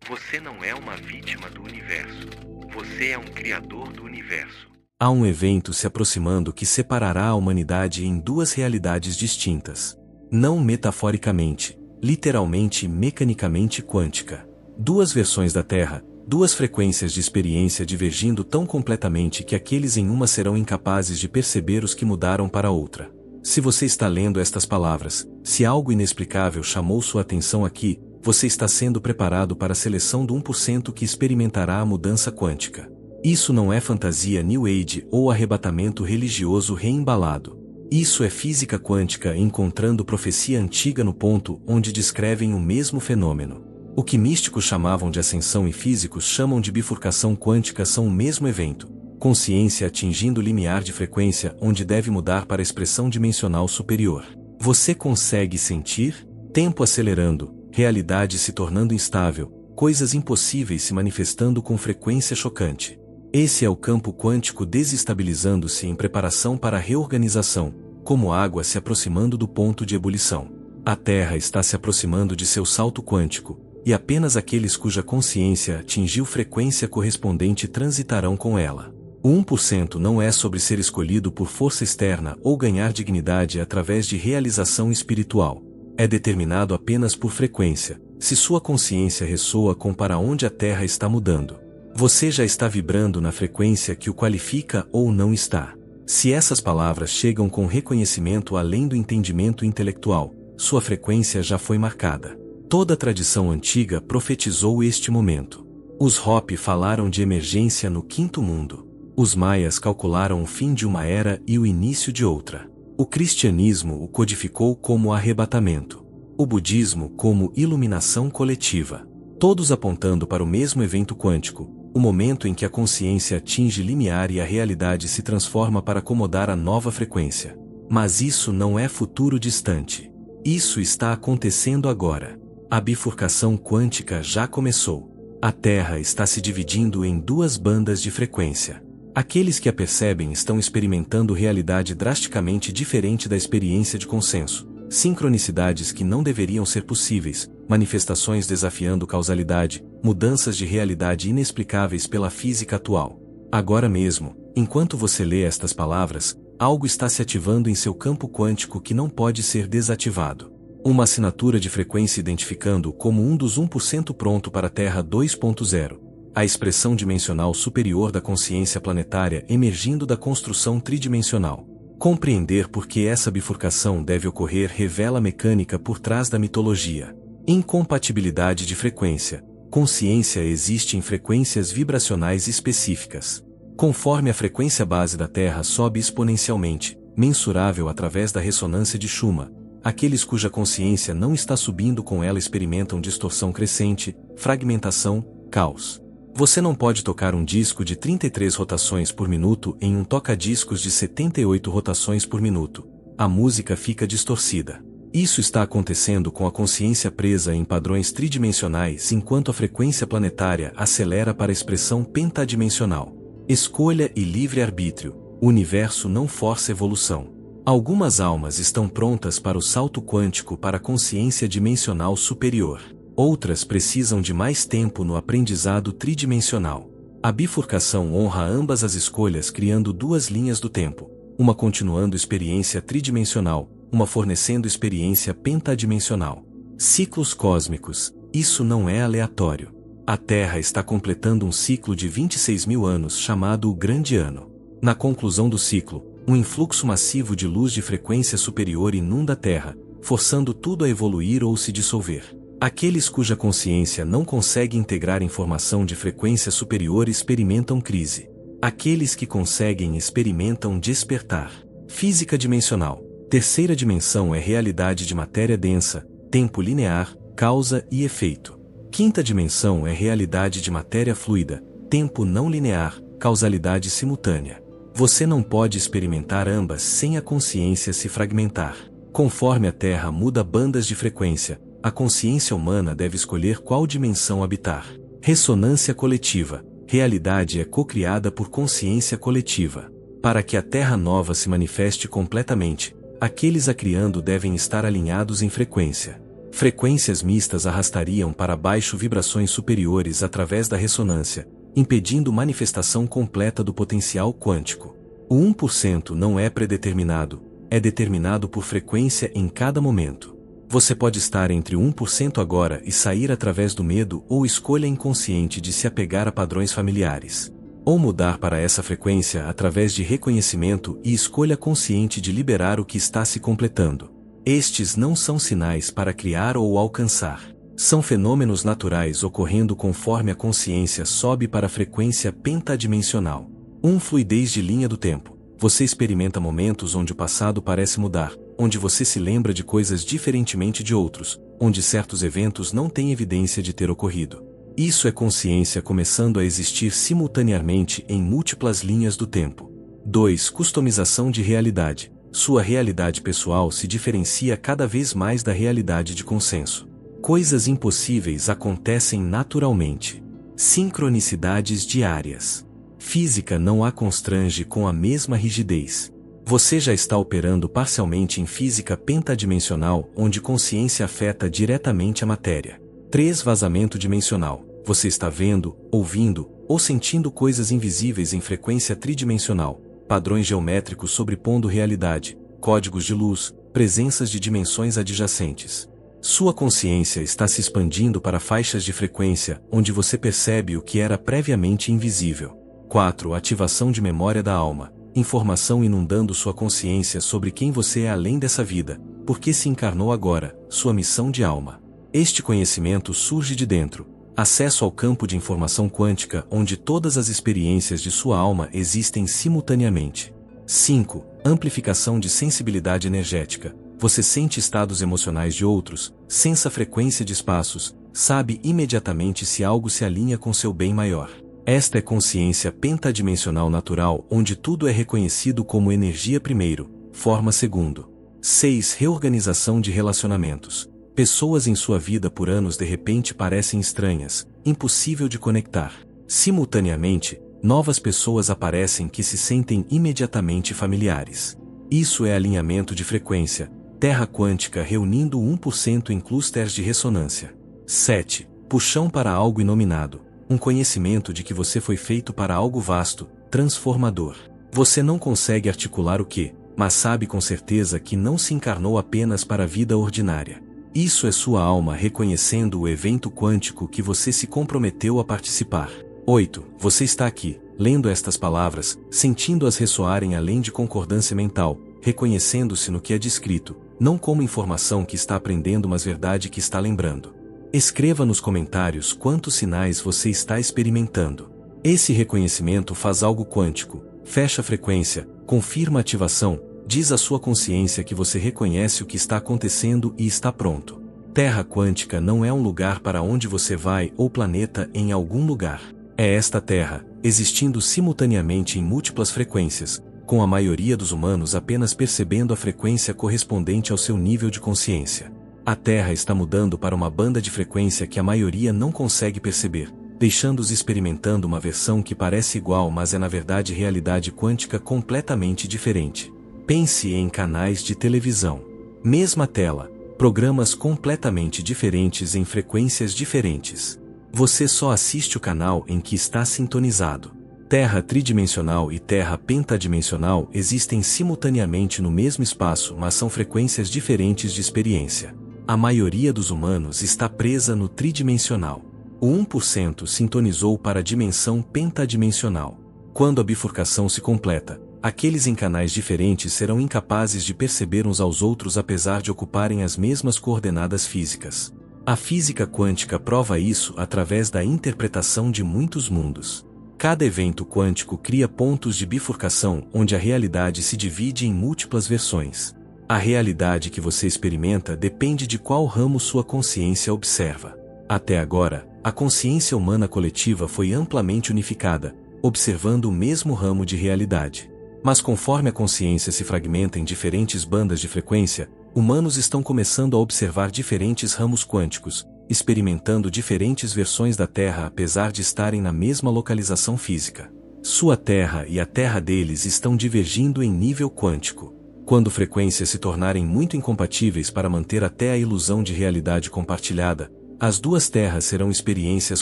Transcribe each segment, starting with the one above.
Você não é uma vítima do universo. Você é um criador do universo. Há um evento se aproximando que separará a humanidade em duas realidades distintas. Não metaforicamente, literalmente e mecanicamente quântica. Duas versões da Terra, duas frequências de experiência divergindo tão completamente que aqueles em uma serão incapazes de perceber os que mudaram para outra. Se você está lendo estas palavras, se algo inexplicável chamou sua atenção aqui, você está sendo preparado para a seleção do 1% que experimentará a mudança quântica. Isso não é fantasia New Age ou arrebatamento religioso reembalado. Isso é física quântica encontrando profecia antiga no ponto onde descrevem o mesmo fenômeno. O que místicos chamavam de ascensão e físicos chamam de bifurcação quântica são o mesmo evento. Consciência atingindo o limiar de frequência onde deve mudar para a expressão dimensional superior. Você consegue sentir? Tempo acelerando, realidade se tornando instável, coisas impossíveis se manifestando com frequência chocante. Esse é o campo quântico desestabilizando-se em preparação para a reorganização, como água se aproximando do ponto de ebulição. A Terra está se aproximando de seu salto quântico, e apenas aqueles cuja consciência atingiu frequência correspondente transitarão com ela. O 1% não é sobre ser escolhido por força externa ou ganhar dignidade através de realização espiritual. É determinado apenas por frequência, se sua consciência ressoa com para onde a Terra está mudando. Você já está vibrando na frequência que o qualifica ou não está. Se essas palavras chegam com reconhecimento além do entendimento intelectual, sua frequência já foi marcada. Toda a tradição antiga profetizou este momento. Os Hopi falaram de emergência no quinto mundo. Os maias calcularam o fim de uma era e o início de outra. O cristianismo o codificou como arrebatamento. O budismo como iluminação coletiva. Todos apontando para o mesmo evento quântico, o momento em que a consciência atinge limiar e a realidade se transforma para acomodar a nova frequência. Mas isso não é futuro distante. Isso está acontecendo agora. A bifurcação quântica já começou. A Terra está se dividindo em duas bandas de frequência. Aqueles que a percebem estão experimentando realidade drasticamente diferente da experiência de consenso. Sincronicidades que não deveriam ser possíveis, manifestações desafiando causalidade, mudanças de realidade inexplicáveis pela física atual. Agora mesmo, enquanto você lê estas palavras, algo está se ativando em seu campo quântico que não pode ser desativado. Uma assinatura de frequência identificando-o como um dos 1% pronto para a Terra 2.0. A expressão dimensional superior da consciência planetária emergindo da construção tridimensional. Compreender por que essa bifurcação deve ocorrer revela a mecânica por trás da mitologia. Incompatibilidade de frequência. Consciência existe em frequências vibracionais específicas. Conforme a frequência base da Terra sobe exponencialmente, mensurável através da ressonância de Schumann, aqueles cuja consciência não está subindo com ela experimentam distorção crescente, fragmentação, caos. Você não pode tocar um disco de 33 rotações por minuto em um toca-discos de 78 rotações por minuto. A música fica distorcida. Isso está acontecendo com a consciência presa em padrões tridimensionais enquanto a frequência planetária acelera para a expressão pentadimensional. Escolha e livre-arbítrio. O universo não força evolução. Algumas almas estão prontas para o salto quântico para a consciência dimensional superior. Outras precisam de mais tempo no aprendizado tridimensional. A bifurcação honra ambas as escolhas criando duas linhas do tempo, uma continuando experiência tridimensional, uma fornecendo experiência pentadimensional. Ciclos cósmicos, isso não é aleatório. A Terra está completando um ciclo de 26.000 anos chamado o Grande Ano. Na conclusão do ciclo, um influxo massivo de luz de frequência superior inunda a Terra, forçando tudo a evoluir ou se dissolver. Aqueles cuja consciência não consegue integrar informação de frequência superior experimentam crise. Aqueles que conseguem experimentam despertar. Física dimensional. Terceira dimensão é realidade de matéria densa, tempo linear, causa e efeito. Quinta dimensão é realidade de matéria fluida, tempo não linear, causalidade simultânea. Você não pode experimentar ambas sem a consciência se fragmentar. Conforme a Terra muda bandas de frequência, a consciência humana deve escolher qual dimensão habitar. Ressonância coletiva. Realidade é co-criada por consciência coletiva. Para que a Terra nova se manifeste completamente, aqueles a criando devem estar alinhados em frequência. Frequências mistas arrastariam para baixo vibrações superiores através da ressonância, impedindo manifestação completa do potencial quântico. O 1% não é predeterminado, é determinado por frequência em cada momento. Você pode estar entre 1% agora e sair através do medo ou escolha inconsciente de se apegar a padrões familiares. Ou mudar para essa frequência através de reconhecimento e escolha consciente de liberar o que está se completando. Estes não são sinais para criar ou alcançar. São fenômenos naturais ocorrendo conforme a consciência sobe para a frequência pentadimensional. Fluidez de linha do tempo. Você experimenta momentos onde o passado parece mudar, onde você se lembra de coisas diferentemente de outros, onde certos eventos não têm evidência de ter ocorrido. Isso é consciência começando a existir simultaneamente em múltiplas linhas do tempo. 2. Customização de realidade. Sua realidade pessoal se diferencia cada vez mais da realidade de consenso. Coisas impossíveis acontecem naturalmente. Sincronicidades diárias. Física não a constrange com a mesma rigidez. Você já está operando parcialmente em física pentadimensional, onde consciência afeta diretamente a matéria. 3. Vazamento dimensional. Você está vendo, ouvindo ou sentindo coisas invisíveis em frequência tridimensional. Padrões geométricos sobrepondo realidade, códigos de luz, presenças de dimensões adjacentes. Sua consciência está se expandindo para faixas de frequência, onde você percebe o que era previamente invisível. 4. Ativação de memória da alma. Informação inundando sua consciência sobre quem você é além dessa vida, por que se encarnou agora, sua missão de alma. Este conhecimento surge de dentro. Acesso ao campo de informação quântica onde todas as experiências de sua alma existem simultaneamente. 5. Amplificação de sensibilidade energética. Você sente estados emocionais de outros, sensa a frequência de espaços, sabe imediatamente se algo se alinha com seu bem maior. Esta é consciência pentadimensional natural onde tudo é reconhecido como energia primeiro, forma segundo. 6. Reorganização de relacionamentos. Pessoas em sua vida por anos de repente parecem estranhas, impossível de conectar. Simultaneamente, novas pessoas aparecem que se sentem imediatamente familiares. Isso é alinhamento de frequência, terra quântica reunindo 1% em clusters de ressonância. 7. Puxão para algo inominado. Um conhecimento de que você foi feito para algo vasto, transformador. Você não consegue articular o que, mas sabe com certeza que não se encarnou apenas para a vida ordinária. Isso é sua alma reconhecendo o evento quântico que você se comprometeu a participar. 8. Você está aqui, lendo estas palavras, sentindo-as ressoarem além de concordância mental, reconhecendo-se no que é descrito, não como informação que está aprendendo mas verdade que está lembrando. Escreva nos comentários quantos sinais você está experimentando. Esse reconhecimento faz algo quântico, fecha a frequência, confirma a ativação, diz à sua consciência que você reconhece o que está acontecendo e está pronto. Terra quântica não é um lugar para onde você vai ou planeta em algum lugar. É esta Terra, existindo simultaneamente em múltiplas frequências, com a maioria dos humanos apenas percebendo a frequência correspondente ao seu nível de consciência. A Terra está mudando para uma banda de frequência que a maioria não consegue perceber, deixando-os experimentando uma versão que parece igual mas é na verdade realidade quântica completamente diferente. Pense em canais de televisão. Mesma tela, programas completamente diferentes em frequências diferentes. Você só assiste o canal em que está sintonizado. Terra tridimensional e Terra pentadimensional existem simultaneamente no mesmo espaço mas são frequências diferentes de experiência. A maioria dos humanos está presa no tridimensional. O 1% sintonizou para a dimensão pentadimensional. Quando a bifurcação se completa, aqueles em canais diferentes serão incapazes de perceber uns aos outros apesar de ocuparem as mesmas coordenadas físicas. A física quântica prova isso através da interpretação de muitos mundos. Cada evento quântico cria pontos de bifurcação onde a realidade se divide em múltiplas versões. A realidade que você experimenta depende de qual ramo sua consciência observa. Até agora, a consciência humana coletiva foi amplamente unificada, observando o mesmo ramo de realidade. Mas conforme a consciência se fragmenta em diferentes bandas de frequência, humanos estão começando a observar diferentes ramos quânticos, experimentando diferentes versões da Terra apesar de estarem na mesma localização física. Sua Terra e a Terra deles estão divergindo em nível quântico. Quando frequências se tornarem muito incompatíveis para manter até a ilusão de realidade compartilhada, as duas terras serão experiências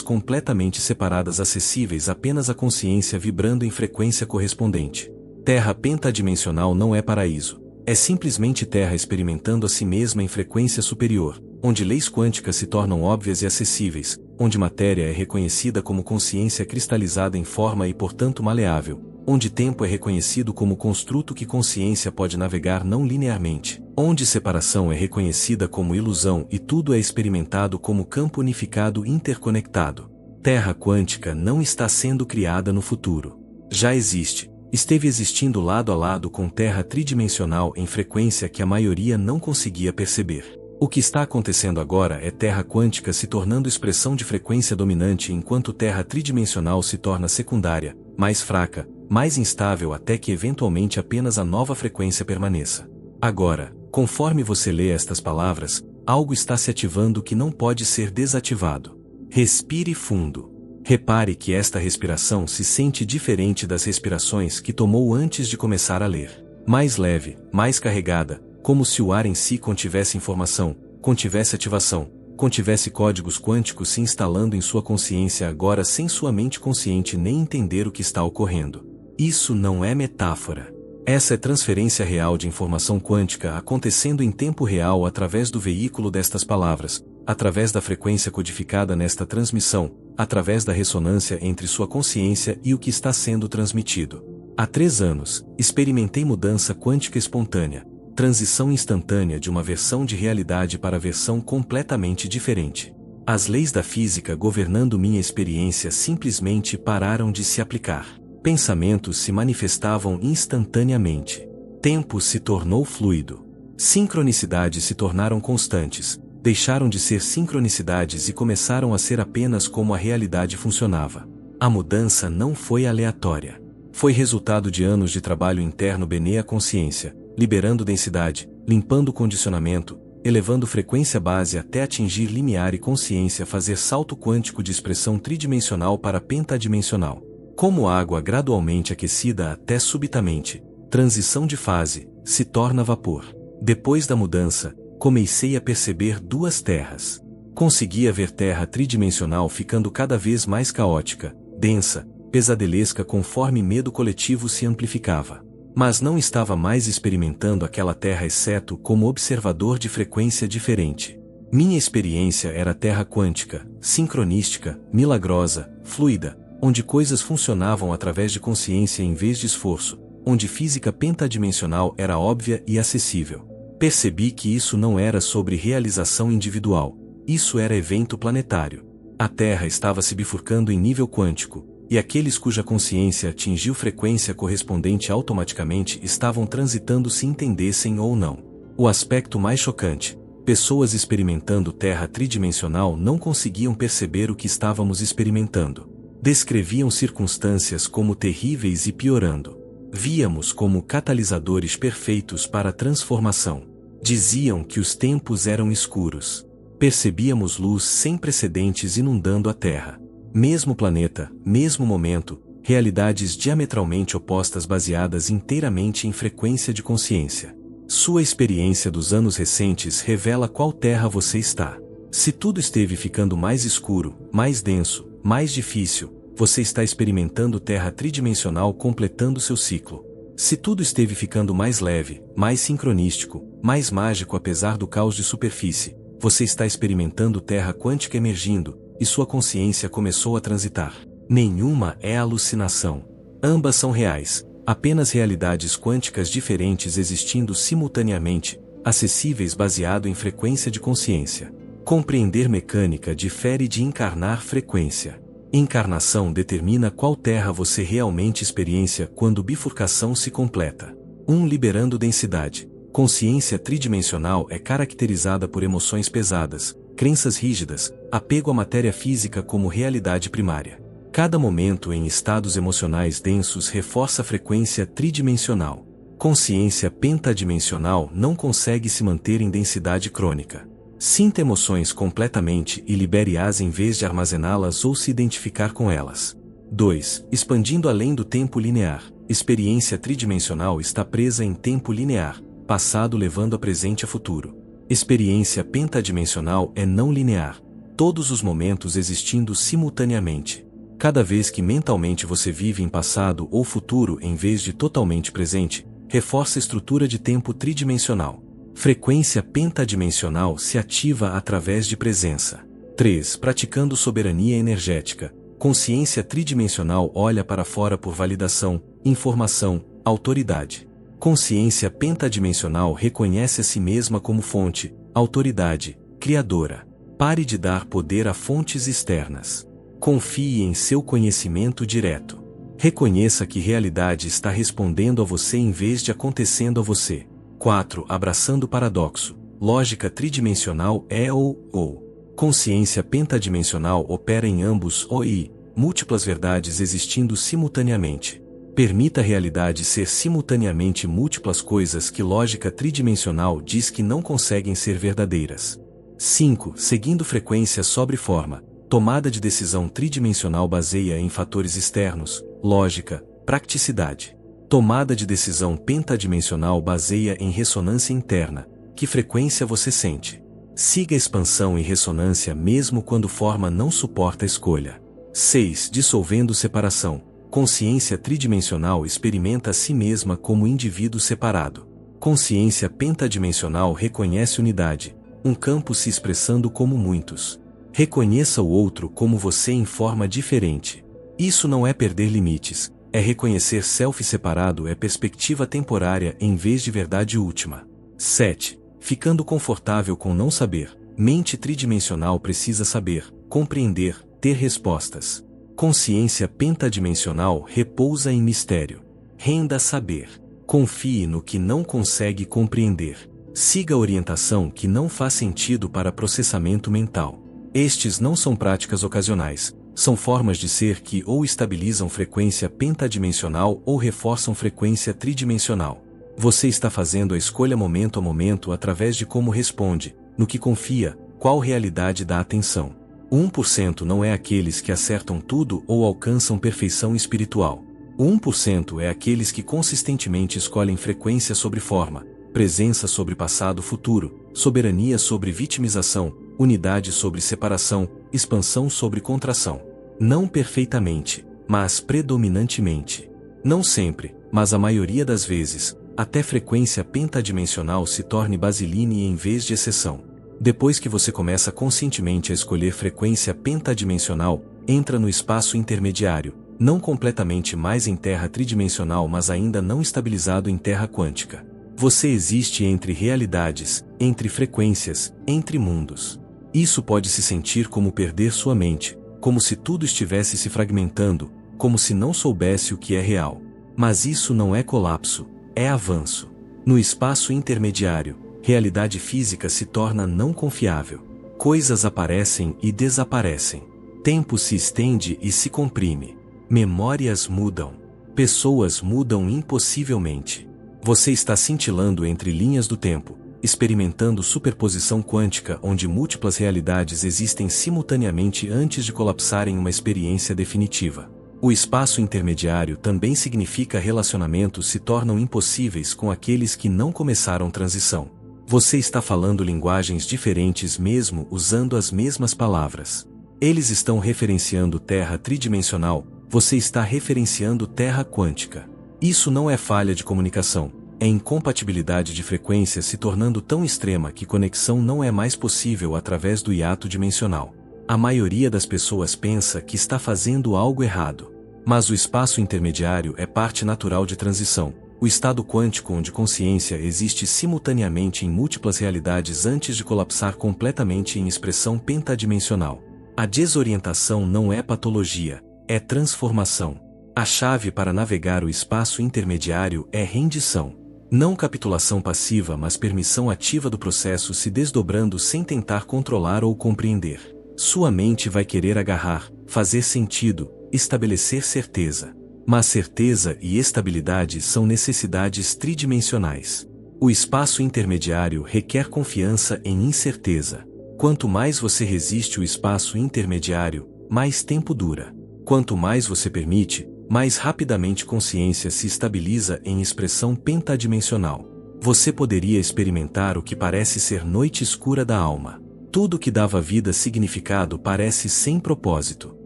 completamente separadas acessíveis apenas à consciência vibrando em frequência correspondente. Terra pentadimensional não é paraíso. É simplesmente terra experimentando a si mesma em frequência superior, onde leis quânticas se tornam óbvias e acessíveis, onde matéria é reconhecida como consciência cristalizada em forma e portanto maleável, onde tempo é reconhecido como construto que consciência pode navegar não linearmente, onde separação é reconhecida como ilusão e tudo é experimentado como campo unificado interconectado. Terra quântica não está sendo criada no futuro. Já existe. Esteve existindo lado a lado com terra tridimensional em frequência que a maioria não conseguia perceber. O que está acontecendo agora é terra quântica se tornando expressão de frequência dominante enquanto terra tridimensional se torna secundária, mais fraca, mais instável até que eventualmente apenas a nova frequência permaneça. Agora, conforme você lê estas palavras, algo está se ativando que não pode ser desativado. Respire fundo. Repare que esta respiração se sente diferente das respirações que tomou antes de começar a ler. Mais leve, mais carregada, como se o ar em si contivesse informação, contivesse ativação, contivesse códigos quânticos se instalando em sua consciência agora sem sua mente consciente nem entender o que está ocorrendo. Isso não é metáfora. Essa é transferência real de informação quântica acontecendo em tempo real através do veículo destas palavras, através da frequência codificada nesta transmissão, através da ressonância entre sua consciência e o que está sendo transmitido. Há 3 anos, experimentei mudança quântica espontânea, transição instantânea de uma versão de realidade para versão completamente diferente. As leis da física governando minha experiência simplesmente pararam de se aplicar. Pensamentos se manifestavam instantaneamente. Tempo se tornou fluido. Sincronicidades se tornaram constantes. Deixaram de ser sincronicidades e começaram a ser apenas como a realidade funcionava. A mudança não foi aleatória. Foi resultado de anos de trabalho interno à consciência, liberando densidade, limpando condicionamento, elevando frequência base até atingir limiar e consciência fazer salto quântico de expressão tridimensional para pentadimensional. Como água gradualmente aquecida até subitamente, transição de fase, se torna vapor. Depois da mudança, comecei a perceber 2 terras. Conseguia ver terra tridimensional ficando cada vez mais caótica, densa, pesadelesca conforme medo coletivo se amplificava. Mas não estava mais experimentando aquela terra exceto como observador de frequência diferente. Minha experiência era terra quântica, sincronística, milagrosa, fluida, onde coisas funcionavam através de consciência em vez de esforço, onde física pentadimensional era óbvia e acessível. Percebi que isso não era sobre realização individual, isso era evento planetário. A Terra estava se bifurcando em nível quântico, e aqueles cuja consciência atingiu frequência correspondente automaticamente estavam transitando se entendessem ou não. O aspecto mais chocante, pessoas experimentando Terra tridimensional não conseguiam perceber o que estávamos experimentando. Descreviam circunstâncias como terríveis e piorando. Víamos como catalisadores perfeitos para a transformação. Diziam que os tempos eram escuros. Percebíamos luz sem precedentes inundando a Terra. Mesmo planeta, mesmo momento, realidades diametralmente opostas baseadas inteiramente em frequência de consciência. Sua experiência dos anos recentes revela qual Terra você está. Se tudo esteve ficando mais escuro, mais denso, mais difícil, você está experimentando Terra tridimensional completando seu ciclo. Se tudo esteve ficando mais leve, mais sincronístico, mais mágico apesar do caos de superfície, você está experimentando Terra quântica emergindo, e sua consciência começou a transitar. Nenhuma é alucinação. Ambas são reais, apenas realidades quânticas diferentes existindo simultaneamente, acessíveis baseado em frequência de consciência. Compreender mecânica difere de encarnar frequência. Encarnação determina qual terra você realmente experiencia quando bifurcação se completa. Liberando densidade. Consciência tridimensional é caracterizada por emoções pesadas, crenças rígidas, apego à matéria física como realidade primária. Cada momento em estados emocionais densos reforça a frequência tridimensional. Consciência pentadimensional não consegue se manter em densidade crônica. Sinta emoções completamente e libere-as em vez de armazená-las ou se identificar com elas. 2. Expandindo além do tempo linear. Experiência tridimensional está presa em tempo linear. passado levando a presente a futuro. Experiência pentadimensional é não linear, todos os momentos existindo simultaneamente. Cada vez que mentalmente você vive em passado ou futuro em vez de totalmente presente, reforça a estrutura de tempo tridimensional. Frequência pentadimensional se ativa através de presença. 3. Praticando soberania energética. Consciência tridimensional olha para fora por validação, informação, autoridade. Consciência pentadimensional reconhece a si mesma como fonte, autoridade, criadora. Pare de dar poder a fontes externas. Confie em seu conhecimento direto. Reconheça que realidade está respondendo a você em vez de acontecendo a você. 4. Abraçando o paradoxo. Lógica tridimensional é ou. Consciência pentadimensional opera em ambos e múltiplas verdades existindo simultaneamente. Permita a realidade ser simultaneamente múltiplas coisas que lógica tridimensional diz que não conseguem ser verdadeiras. 5. Seguindo frequência sobre forma. Tomada de decisão tridimensional baseia em fatores externos, lógica, praticidade. Tomada de decisão pentadimensional baseia em ressonância interna. Que frequência você sente? Siga expansão e ressonância mesmo quando forma não suporta a escolha. 6. Dissolvendo separação. Consciência tridimensional experimenta a si mesma como indivíduo separado. Consciência pentadimensional reconhece unidade, um campo se expressando como muitos. Reconheça o outro como você em forma diferente. Isso não é perder limites, é reconhecer self separado, é perspectiva temporária em vez de verdade última. 7. Ficando confortável com não saber. Mente tridimensional precisa saber, compreender, ter respostas. Consciência pentadimensional repousa em mistério. Renda a saber. Confie no que não consegue compreender. Siga a orientação que não faz sentido para processamento mental. Estes não são práticas ocasionais, são formas de ser que ou estabilizam frequência pentadimensional ou reforçam frequência tridimensional. Você está fazendo a escolha momento a momento através de como responde, no que confia, qual realidade dá atenção. 1% não é aqueles que acertam tudo ou alcançam perfeição espiritual. 1% é aqueles que consistentemente escolhem frequência sobre forma, presença sobre passado-futuro, soberania sobre vitimização, unidade sobre separação, expansão sobre contração. Não perfeitamente, mas predominantemente. Não sempre, mas a maioria das vezes, até frequência pentadimensional se torne basiline em vez de exceção. Depois que você começa conscientemente a escolher frequência pentadimensional, entra no espaço intermediário, não completamente mais em terra tridimensional mas ainda não estabilizado em terra quântica. Você existe entre realidades, entre frequências, entre mundos. Isso pode se sentir como perder sua mente, como se tudo estivesse se fragmentando, como se não soubesse o que é real. Mas isso não é colapso, é avanço. No espaço intermediário, realidade física se torna não confiável. Coisas aparecem e desaparecem. Tempo se estende e se comprime. Memórias mudam. Pessoas mudam impossivelmente. Você está cintilando entre linhas do tempo, experimentando superposição quântica onde múltiplas realidades existem simultaneamente antes de colapsar em uma experiência definitiva. O espaço intermediário também significa relacionamentos se tornam impossíveis com aqueles que não começaram transição. Você está falando linguagens diferentes mesmo usando as mesmas palavras. Eles estão referenciando terra tridimensional, você está referenciando terra quântica. Isso não é falha de comunicação, é incompatibilidade de frequência se tornando tão extrema que conexão não é mais possível através do hiato dimensional. A maioria das pessoas pensa que está fazendo algo errado. Mas o espaço intermediário é parte natural de transição. O estado quântico onde consciência existe simultaneamente em múltiplas realidades antes de colapsar completamente em expressão pentadimensional. A desorientação não é patologia, é transformação. A chave para navegar o espaço intermediário é rendição. Não capitulação passiva mas permissão ativa do processo se desdobrando sem tentar controlar ou compreender. Sua mente vai querer agarrar, fazer sentido, estabelecer certeza. Mas certeza e estabilidade são necessidades tridimensionais. O espaço intermediário requer confiança em incerteza. Quanto mais você resiste o espaço intermediário, mais tempo dura. Quanto mais você permite, mais rapidamente consciência se estabiliza em expressão pentadimensional. Você poderia experimentar o que parece ser noite escura da alma. Tudo que dava vida significado parece sem propósito.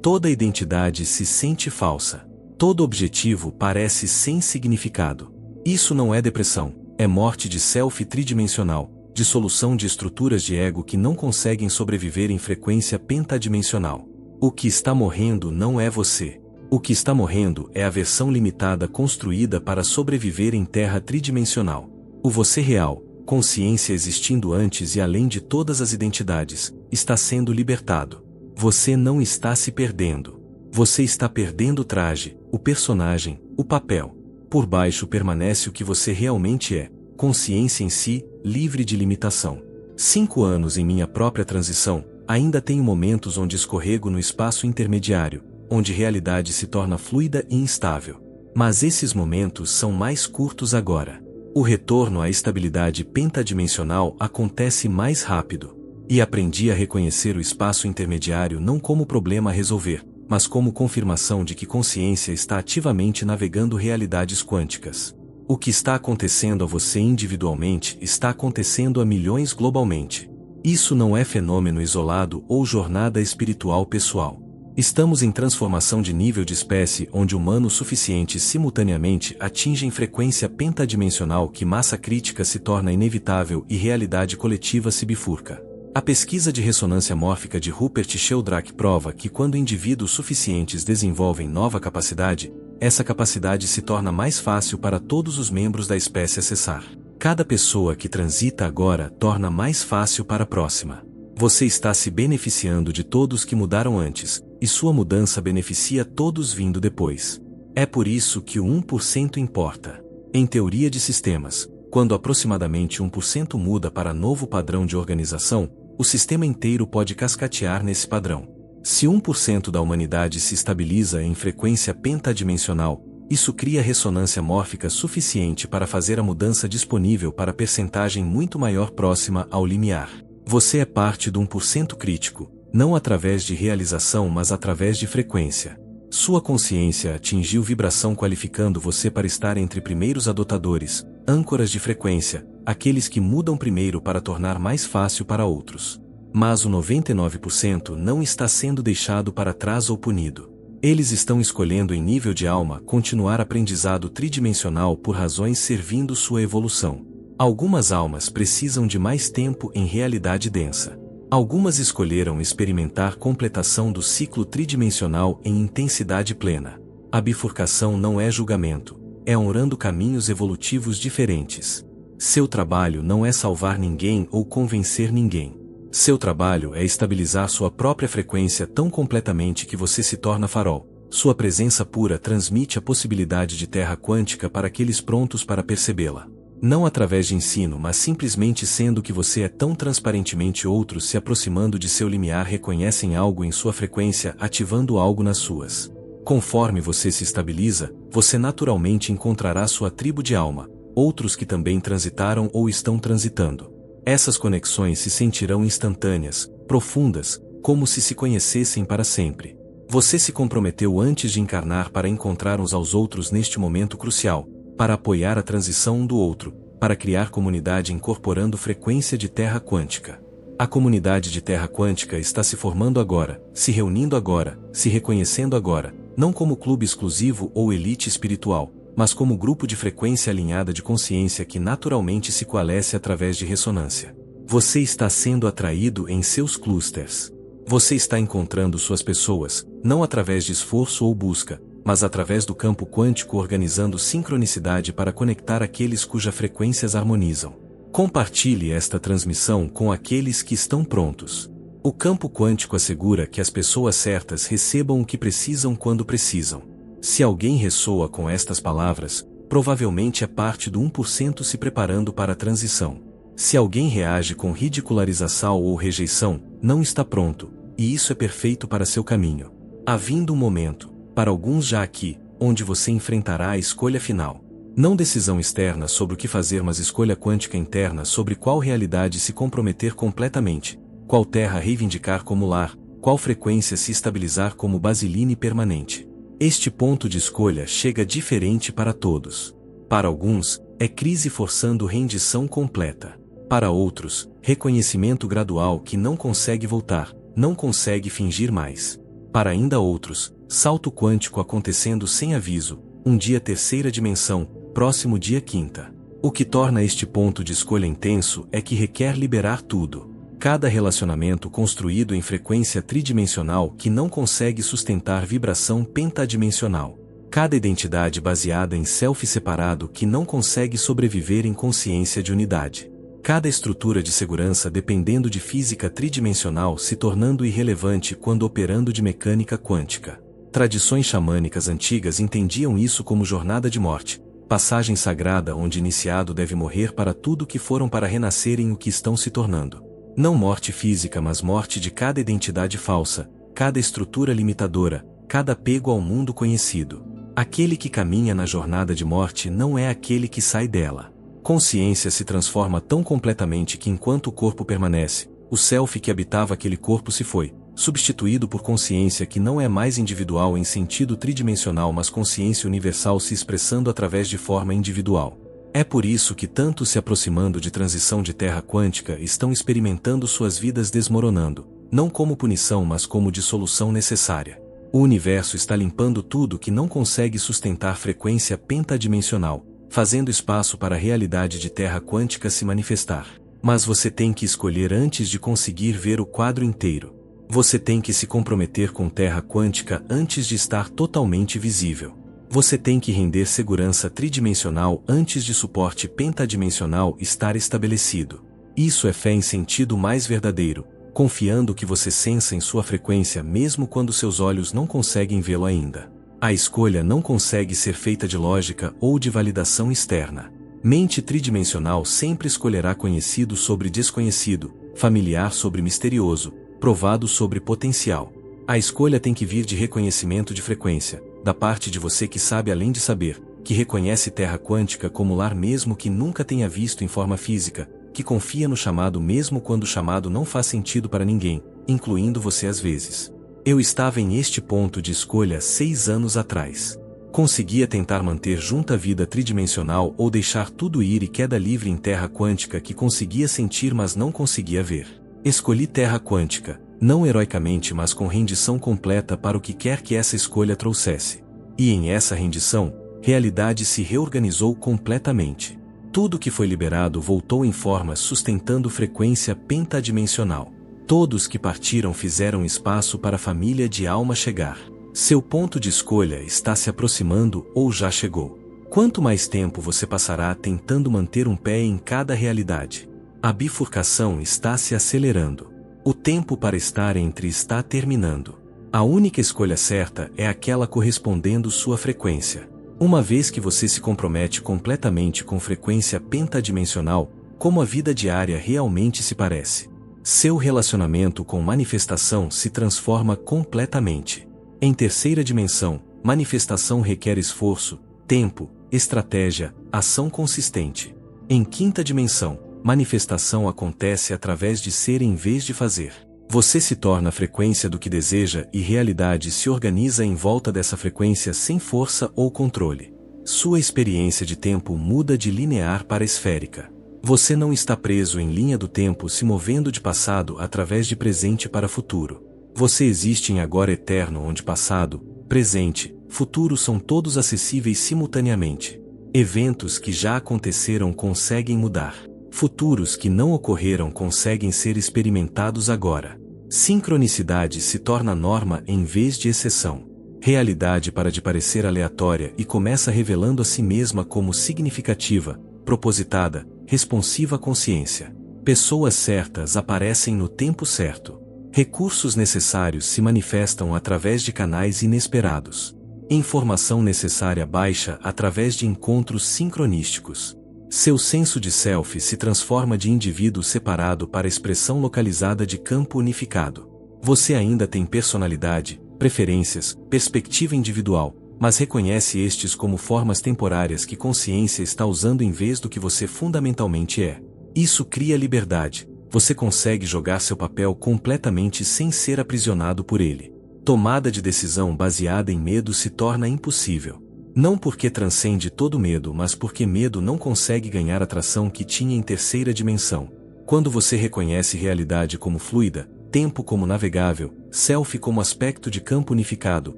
Toda identidade se sente falsa. Todo objetivo parece sem significado. Isso não é depressão, é morte de self tridimensional, dissolução de estruturas de ego que não conseguem sobreviver em frequência pentadimensional. O que está morrendo não é você. O que está morrendo é a versão limitada construída para sobreviver em terra tridimensional. O você real, consciência existindo antes e além de todas as identidades, está sendo libertado. Você não está se perdendo. Você está perdendo o traje, o personagem, o papel. Por baixo permanece o que você realmente é, consciência em si, livre de limitação. 5 anos em minha própria transição, ainda tenho momentos onde escorrego no espaço intermediário, onde realidade se torna fluida e instável. Mas esses momentos são mais curtos agora. O retorno à estabilidade pentadimensional acontece mais rápido. E aprendi a reconhecer o espaço intermediário não como problema a resolver, mas como confirmação de que consciência está ativamente navegando realidades quânticas. O que está acontecendo a você individualmente está acontecendo a milhões globalmente. Isso não é fenômeno isolado ou jornada espiritual pessoal. Estamos em transformação de nível de espécie onde humanos suficientes simultaneamente atingem frequência pentadimensional que massa crítica se torna inevitável e realidade coletiva se bifurca. A pesquisa de ressonância mórfica de Rupert Sheldrake prova que quando indivíduos suficientes desenvolvem nova capacidade, essa capacidade se torna mais fácil para todos os membros da espécie acessar. Cada pessoa que transita agora torna mais fácil para a próxima. Você está se beneficiando de todos que mudaram antes, e sua mudança beneficia todos vindo depois. É por isso que o 1% importa. Em teoria de sistemas, quando aproximadamente 1% muda para novo padrão de organização, o sistema inteiro pode cascatear nesse padrão. Se 1% da humanidade se estabiliza em frequência pentadimensional, isso cria ressonância mórfica suficiente para fazer a mudança disponível para percentagem muito maior próxima ao limiar. Você é parte do 1% crítico, não através de realização mas através de frequência. Sua consciência atingiu vibração qualificando você para estar entre primeiros adotadores, âncoras de frequência, aqueles que mudam primeiro para tornar mais fácil para outros. Mas o 99% não está sendo deixado para trás ou punido. Eles estão escolhendo em nível de alma continuar aprendizado tridimensional por razões servindo sua evolução. Algumas almas precisam de mais tempo em realidade densa. Algumas escolheram experimentar completação do ciclo tridimensional em intensidade plena. A bifurcação não é julgamento, é honrando caminhos evolutivos diferentes. Seu trabalho não é salvar ninguém ou convencer ninguém. Seu trabalho é estabilizar sua própria frequência tão completamente que você se torna farol. Sua presença pura transmite a possibilidade de terra quântica para aqueles prontos para percebê-la. Não através de ensino, mas simplesmente sendo que você é tão transparentemente outros se aproximando de seu limiar reconhecem algo em sua frequência ativando algo nas suas. Conforme você se estabiliza, você naturalmente encontrará sua tribo de alma, outros que também transitaram ou estão transitando. Essas conexões se sentirão instantâneas, profundas, como se conhecessem para sempre. Você se comprometeu antes de encarnar para encontrar uns aos outros neste momento crucial, para apoiar a transição um do outro, para criar comunidade incorporando frequência de terra quântica. A comunidade de terra quântica está se formando agora, se reunindo agora, se reconhecendo agora, não como clube exclusivo ou elite espiritual, mas como grupo de frequência alinhada de consciência que naturalmente se coalesce através de ressonância. Você está sendo atraído em seus clusters. Você está encontrando suas pessoas, não através de esforço ou busca, mas através do campo quântico organizando sincronicidade para conectar aqueles cujas frequências harmonizam. Compartilhe esta transmissão com aqueles que estão prontos. O campo quântico assegura que as pessoas certas recebam o que precisam quando precisam. Se alguém ressoa com estas palavras, provavelmente é parte do 1% se preparando para a transição. Se alguém reage com ridicularização ou rejeição, não está pronto, e isso é perfeito para seu caminho. Há vindo um momento, para alguns já aqui, onde você enfrentará a escolha final. Não decisão externa sobre o que fazer, mas escolha quântica interna sobre qual realidade se comprometer completamente, qual terra reivindicar como lar, qual frequência se estabilizar como basiline permanente. Este ponto de escolha chega diferente para todos. Para alguns, É crise forçando rendição completa. Para outros, reconhecimento gradual que não consegue voltar, não consegue fingir mais. Para ainda outros, salto quântico acontecendo sem aviso, um dia terceira dimensão, próximo dia quinta. O que torna este ponto de escolha intenso é que requer liberar tudo. Cada relacionamento construído em frequência tridimensional que não consegue sustentar vibração pentadimensional. Cada identidade baseada em self separado que não consegue sobreviver em consciência de unidade. Cada estrutura de segurança dependendo de física tridimensional se tornando irrelevante quando operando de mecânica quântica. Tradições xamânicas antigas entendiam isso como jornada de morte, passagem sagrada onde iniciado deve morrer para tudo que foram para renascer em o que estão se tornando. Não morte física, mas morte de cada identidade falsa, cada estrutura limitadora, cada apego ao mundo conhecido. Aquele que caminha na jornada de morte não é aquele que sai dela. Consciência se transforma tão completamente que enquanto o corpo permanece, o self que habitava aquele corpo se foi, substituído por consciência que não é mais individual em sentido tridimensional, mas consciência universal se expressando através de forma individual. É por isso que tantos se aproximando de transição de terra quântica estão experimentando suas vidas desmoronando, não como punição mas como dissolução necessária. O universo está limpando tudo que não consegue sustentar frequência pentadimensional, fazendo espaço para a realidade de terra quântica se manifestar. Mas você tem que escolher antes de conseguir ver o quadro inteiro. Você tem que se comprometer com terra quântica antes de estar totalmente visível. Você tem que render segurança tridimensional antes de suporte pentadimensional estar estabelecido. Isso é fé em sentido mais verdadeiro, confiando que você sensa em sua frequência mesmo quando seus olhos não conseguem vê-lo ainda. A escolha não consegue ser feita de lógica ou de validação externa. Mente tridimensional sempre escolherá conhecido sobre desconhecido, familiar sobre misterioso, provado sobre potencial. A escolha tem que vir de reconhecimento de frequência, da parte de você que sabe além de saber, que reconhece terra quântica como lar mesmo que nunca tenha visto em forma física, que confia no chamado mesmo quando o chamado não faz sentido para ninguém, incluindo você às vezes. Eu estava em este ponto de escolha 6 anos atrás. Conseguia tentar manter junto a vida tridimensional ou deixar tudo ir e queda livre em terra quântica que conseguia sentir mas não conseguia ver. Escolhi terra quântica, não heroicamente mas com rendição completa para o que quer que essa escolha trouxesse. E em essa rendição, realidade se reorganizou completamente. Tudo que foi liberado voltou em forma sustentando frequência pentadimensional. Todos que partiram fizeram espaço para a família de alma chegar. Seu ponto de escolha está se aproximando ou já chegou. Quanto mais tempo você passará tentando manter um pé em cada realidade? A bifurcação está se acelerando. O tempo para estar entre está terminando. A única escolha certa é aquela correspondendo sua frequência. Uma vez que você se compromete completamente com frequência pentadimensional, como a vida diária realmente se parece, seu relacionamento com manifestação se transforma completamente. Em terceira dimensão, manifestação requer esforço, tempo, estratégia, ação consistente. Em quinta dimensão, manifestação acontece através de ser em vez de fazer. Você se torna a frequência do que deseja e realidade se organiza em volta dessa frequência sem força ou controle. Sua experiência de tempo muda de linear para esférica. Você não está preso em linha do tempo se movendo de passado através de presente para futuro. Você existe em agora eterno onde passado, presente, futuro são todos acessíveis simultaneamente. Eventos que já aconteceram conseguem mudar. Futuros que não ocorreram conseguem ser experimentados agora. Sincronicidade se torna norma em vez de exceção. Realidade para de parecer aleatória e começa revelando a si mesma como significativa, propositada, responsiva à consciência. Pessoas certas aparecem no tempo certo. Recursos necessários se manifestam através de canais inesperados. Informação necessária baixa através de encontros sincronísticos. Seu senso de self se transforma de indivíduo separado para expressão localizada de campo unificado. Você ainda tem personalidade, preferências, perspectiva individual, mas reconhece estes como formas temporárias que consciência está usando em vez do que você fundamentalmente é. Isso cria liberdade. Você consegue jogar seu papel completamente sem ser aprisionado por ele. Tomada de decisão baseada em medo se torna impossível. Não porque transcende todo medo, mas porque medo não consegue ganhar a atração que tinha em terceira dimensão. Quando você reconhece realidade como fluida, tempo como navegável, self como aspecto de campo unificado,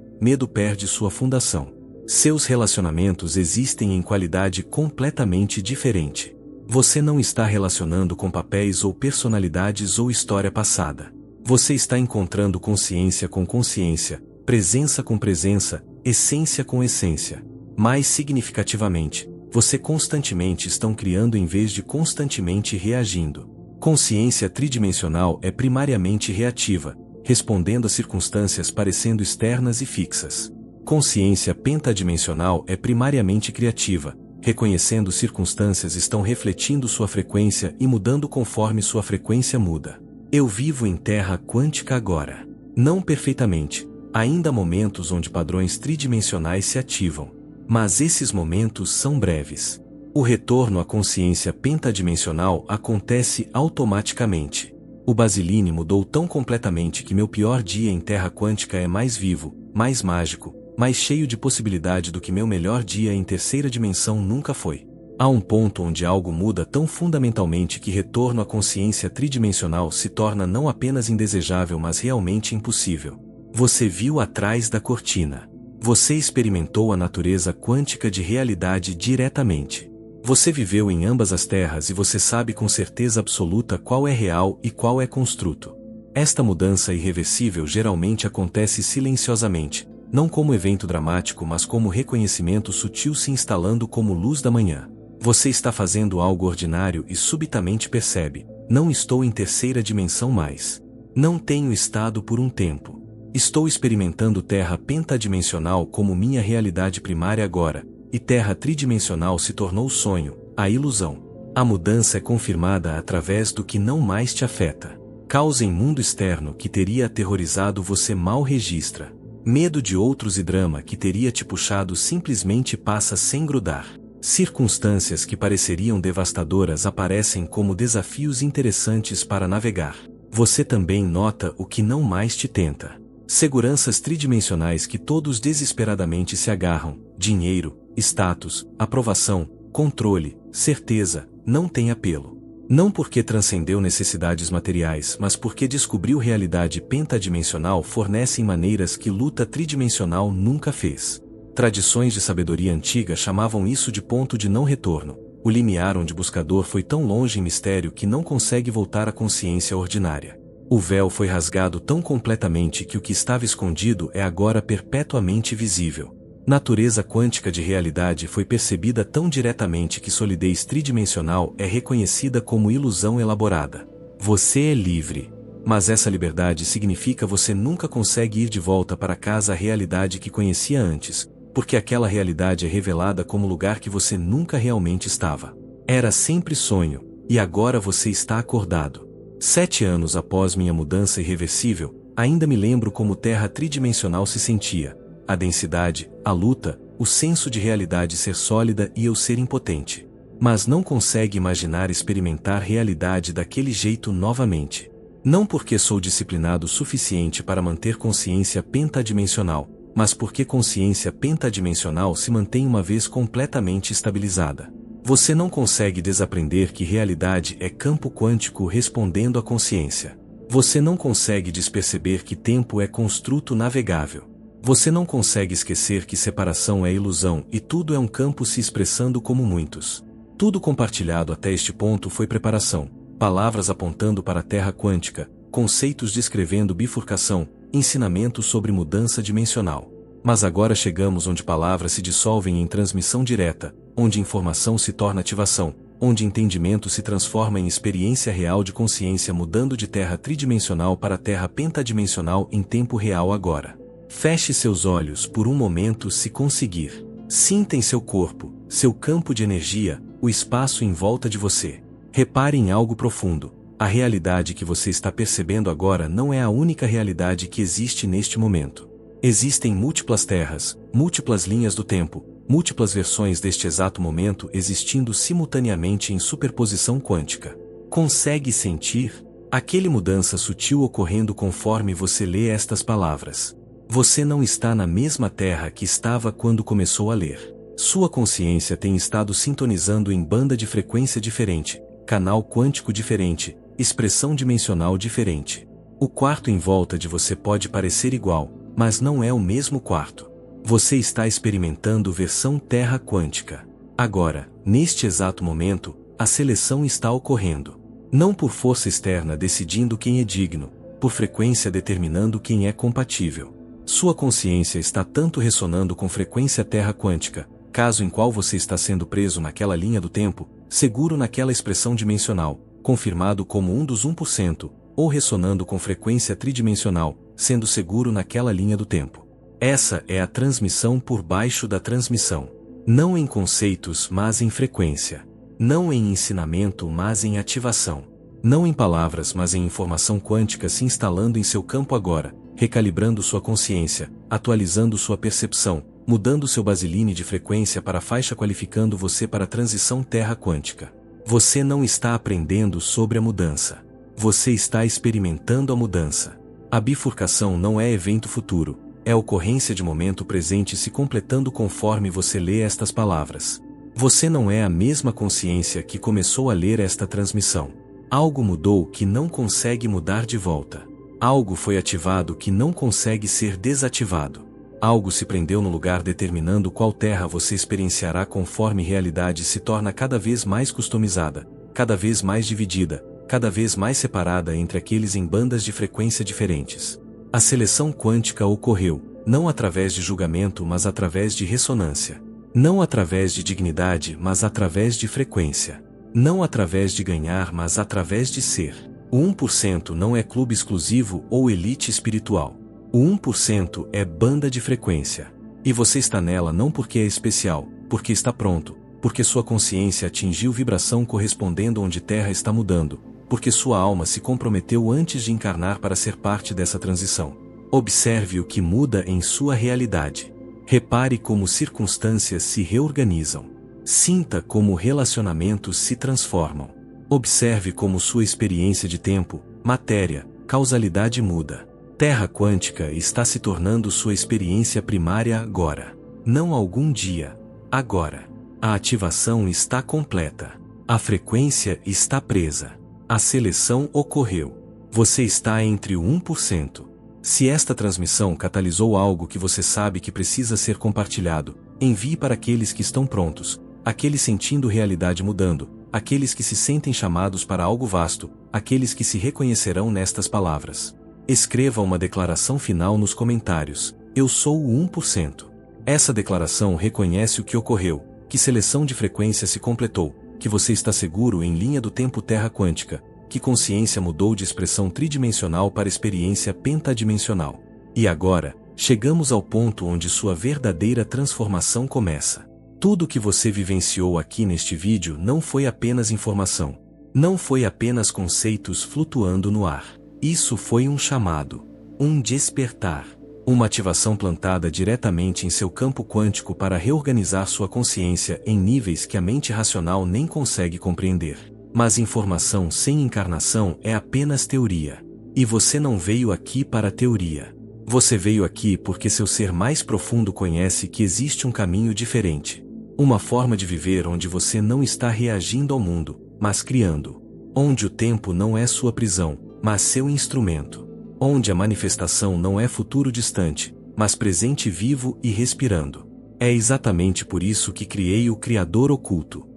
medo perde sua fundação. Seus relacionamentos existem em qualidade completamente diferente. Você não está relacionando com papéis ou personalidades ou história passada. Você está encontrando consciência com consciência, presença com presença, essência com essência. Mais significativamente, você constantemente estão criando em vez de constantemente reagindo. Consciência tridimensional é primariamente reativa, respondendo a circunstâncias parecendo externas e fixas. Consciência pentadimensional é primariamente criativa, reconhecendo circunstâncias estão refletindo sua frequência e mudando conforme sua frequência muda. Eu vivo em terra quântica agora. Não perfeitamente. Ainda há momentos onde padrões tridimensionais se ativam. Mas esses momentos são breves. O retorno à consciência pentadimensional acontece automaticamente. O Basiline mudou tão completamente que meu pior dia em terra quântica é mais vivo, mais mágico, mais cheio de possibilidade do que meu melhor dia em terceira dimensão nunca foi. Há um ponto onde algo muda tão fundamentalmente que retorno à consciência tridimensional se torna não apenas indesejável mas realmente impossível. Você viu atrás da cortina. Você experimentou a natureza quântica de realidade diretamente. Você viveu em ambas as terras e você sabe com certeza absoluta qual é real e qual é construto. Esta mudança irreversível geralmente acontece silenciosamente, não como evento dramático mas como reconhecimento sutil se instalando como luz da manhã. Você está fazendo algo ordinário e subitamente percebe: não estou em terceira dimensão mais. Não tenho estado por um tempo. Estou experimentando terra pentadimensional como minha realidade primária agora, e terra tridimensional se tornou o sonho, a ilusão. A mudança é confirmada através do que não mais te afeta. Causa em mundo externo que teria aterrorizado você mal registra. Medo de outros e drama que teria te puxado simplesmente passa sem grudar. Circunstâncias que pareceriam devastadoras aparecem como desafios interessantes para navegar. Você também nota o que não mais te tenta. Seguranças tridimensionais que todos desesperadamente se agarram: dinheiro, status, aprovação, controle, certeza, não tem apelo. Não porque transcendeu necessidades materiais, mas porque descobriu realidade pentadimensional fornecem maneiras que luta tridimensional nunca fez. Tradições de sabedoria antiga chamavam isso de ponto de não retorno. O limiar onde o buscador foi tão longe em mistério que não consegue voltar à consciência ordinária. O véu foi rasgado tão completamente que o que estava escondido é agora perpetuamente visível. Natureza quântica de realidade foi percebida tão diretamente que solidez tridimensional é reconhecida como ilusão elaborada. Você é livre. Mas essa liberdade significa você nunca consegue ir de volta para casa à realidade que conhecia antes, porque aquela realidade é revelada como lugar que você nunca realmente estava. Era sempre sonho, e agora você está acordado. 7 anos após minha mudança irreversível, ainda me lembro como terra tridimensional se sentia. A densidade, a luta, o senso de realidade ser sólida e eu ser impotente. Mas não consegue imaginar experimentar realidade daquele jeito novamente. Não porque sou disciplinado o suficiente para manter consciência pentadimensional, mas porque consciência pentadimensional se mantém uma vez completamente estabilizada. Você não consegue desaprender que realidade é campo quântico respondendo à consciência. Você não consegue desperceber que tempo é construto navegável. Você não consegue esquecer que separação é ilusão e tudo é um campo se expressando como muitos. Tudo compartilhado até este ponto foi preparação, palavras apontando para a terra quântica, conceitos descrevendo bifurcação, ensinamento sobre mudança dimensional. Mas agora chegamos onde palavras se dissolvem em transmissão direta, onde informação se torna ativação, onde entendimento se transforma em experiência real de consciência mudando de terra tridimensional para terra pentadimensional em tempo real agora. Feche seus olhos por um momento se conseguir. Sinta em seu corpo, seu campo de energia, o espaço em volta de você. Repare em algo profundo. A realidade que você está percebendo agora não é a única realidade que existe neste momento. Existem múltiplas terras, múltiplas linhas do tempo, múltiplas versões deste exato momento existindo simultaneamente em superposição quântica. Consegue sentir aquele mudança sutil ocorrendo conforme você lê estas palavras? Você não está na mesma terra que estava quando começou a ler. Sua consciência tem estado sintonizando em banda de frequência diferente, canal quântico diferente, expressão dimensional diferente. O quarto em volta de você pode parecer igual, mas não é o mesmo quarto. Você está experimentando versão Terra quântica. Agora, neste exato momento, a seleção está ocorrendo. Não por força externa decidindo quem é digno, por frequência determinando quem é compatível. Sua consciência está tanto ressonando com frequência Terra quântica, caso em qual você está sendo preso naquela linha do tempo, seguro naquela expressão dimensional, confirmado como um dos 1%, ou ressonando com frequência tridimensional, sendo seguro naquela linha do tempo. Essa é a transmissão por baixo da transmissão. Não em conceitos, mas em frequência. Não em ensinamento, mas em ativação. Não em palavras, mas em informação quântica se instalando em seu campo agora, recalibrando sua consciência, atualizando sua percepção, mudando seu basiline de frequência para a faixa qualificando você para a transição Terra quântica. Você não está aprendendo sobre a mudança. Você está experimentando a mudança. A bifurcação não é evento futuro, é ocorrência de momento presente se completando conforme você lê estas palavras. Você não é a mesma consciência que começou a ler esta transmissão. Algo mudou que não consegue mudar de volta. Algo foi ativado que não consegue ser desativado. Algo se prendeu no lugar determinando qual terra você experienciará conforme realidade se torna cada vez mais customizada, cada vez mais dividida, cada vez mais separada entre aqueles em bandas de frequência diferentes. A seleção quântica ocorreu, não através de julgamento mas através de ressonância. Não através de dignidade mas através de frequência. Não através de ganhar mas através de ser. O 1% não é clube exclusivo ou elite espiritual. O 1% é banda de frequência. E você está nela não porque é especial, porque está pronto, porque sua consciência atingiu vibração correspondendo onde Terra está mudando, porque sua alma se comprometeu antes de encarnar para ser parte dessa transição. Observe o que muda em sua realidade. Repare como circunstâncias se reorganizam. Sinta como relacionamentos se transformam. Observe como sua experiência de tempo, matéria, causalidade muda. Terra quântica está se tornando sua experiência primária agora. Não algum dia. Agora. A ativação está completa. A frequência está presa. A seleção ocorreu. Você está entre o 1%. Se esta transmissão catalisou algo que você sabe que precisa ser compartilhado, envie para aqueles que estão prontos, aqueles sentindo realidade mudando, aqueles que se sentem chamados para algo vasto, aqueles que se reconhecerão nestas palavras. Escreva uma declaração final nos comentários. Eu sou o 1%. Essa declaração reconhece o que ocorreu, que seleção de frequência se completou, que você está seguro em linha do tempo Terra quântica, que consciência mudou de expressão tridimensional para experiência pentadimensional. E agora, chegamos ao ponto onde sua verdadeira transformação começa. Tudo o que você vivenciou aqui neste vídeo não foi apenas informação. Não foi apenas conceitos flutuando no ar. Isso foi um chamado, um despertar, uma ativação plantada diretamente em seu campo quântico para reorganizar sua consciência em níveis que a mente racional nem consegue compreender. Mas informação sem encarnação é apenas teoria. E você não veio aqui para a teoria. Você veio aqui porque seu ser mais profundo conhece que existe um caminho diferente. Uma forma de viver onde você não está reagindo ao mundo, mas criando. Onde o tempo não é sua prisão, mas seu instrumento. Onde a manifestação não é futuro distante, mas presente vivo e respirando. É exatamente por isso que criei o Criador Oculto.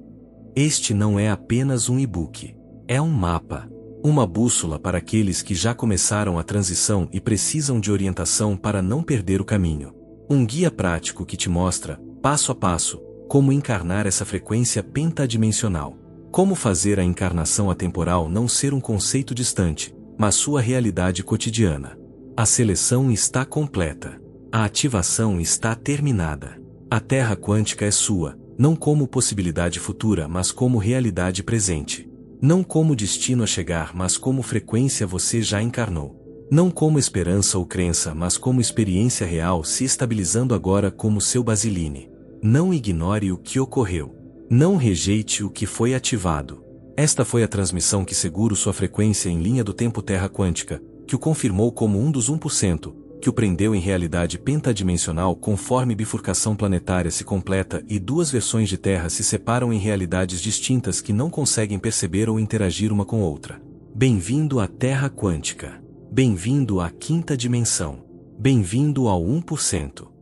Este não é apenas um e-book. É um mapa. Uma bússola para aqueles que já começaram a transição e precisam de orientação para não perder o caminho. Um guia prático que te mostra, passo a passo, como encarnar essa frequência pentadimensional. Como fazer a encarnação atemporal não ser um conceito distante, mas sua realidade cotidiana. A seleção está completa. A ativação está terminada. A Terra quântica é sua, não como possibilidade futura mas como realidade presente. Não como destino a chegar mas como frequência você já encarnou. Não como esperança ou crença mas como experiência real se estabilizando agora como seu basiline. Não ignore o que ocorreu. Não rejeite o que foi ativado. Esta foi a transmissão que segura sua frequência em linha do tempo Terra quântica, que o confirmou como um dos 1%, que o prendeu em realidade pentadimensional conforme bifurcação planetária se completa e duas versões de Terra se separam em realidades distintas que não conseguem perceber ou interagir uma com outra. Bem-vindo à Terra Quântica. Bem-vindo à quinta dimensão. Bem-vindo ao 1%.